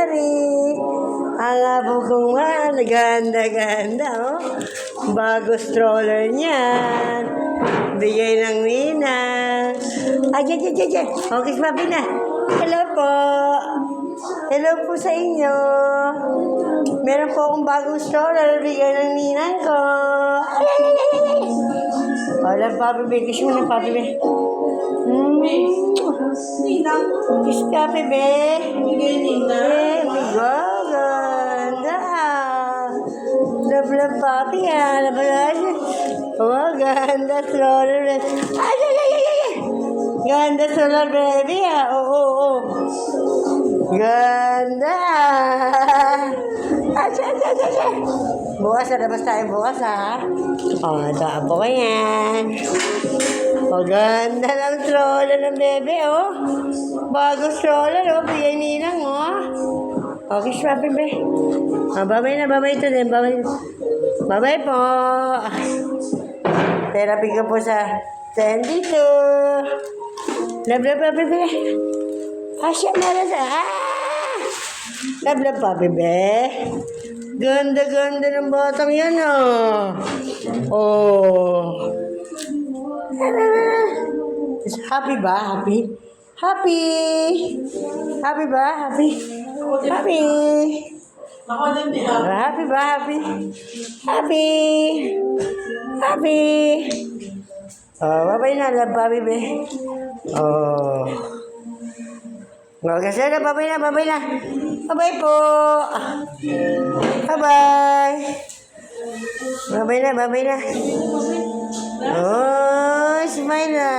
Mary. Ang abo kong ganda-ganda, oh. Bago stroller niyan. Bigay ng ninang. Ay, dyan. Okay, sabi na. Hello po. Hello po sa inyo. Meron po akong bagong stroller. Bigay ng ninang ko. Wala, Papi Be. Kiss mo na, Papi Be. Kiss ka, Papi Be. Ganda. Love, Papi, ha. Oh, ganda, stroller. Ay. Ganda, stroller, baby, ha. Oo. Ganda. Ay. Bukas, labas tayo bukas, ha. Oh, dabo ko yan. Oh, ganda ng stroller ng bebe, oh. Bago stroller, oh. Bigay ninang, oh. Okay, Papi Be. Oh, babay ito din. Babay po. Therapy ko po sa dito. Love, Papi Be. Asya na sa. Love, Papi Be. Ganda ng batang yan, oh. Oh. Happy ba? Happy? Happy ba? Happy? Ako din di Happy ba? Happy? Oh, babay na, love, Papi Be. Oh. Kasi na, babay na. Babay po. Bye-bye. Babay na. Oh, smile na.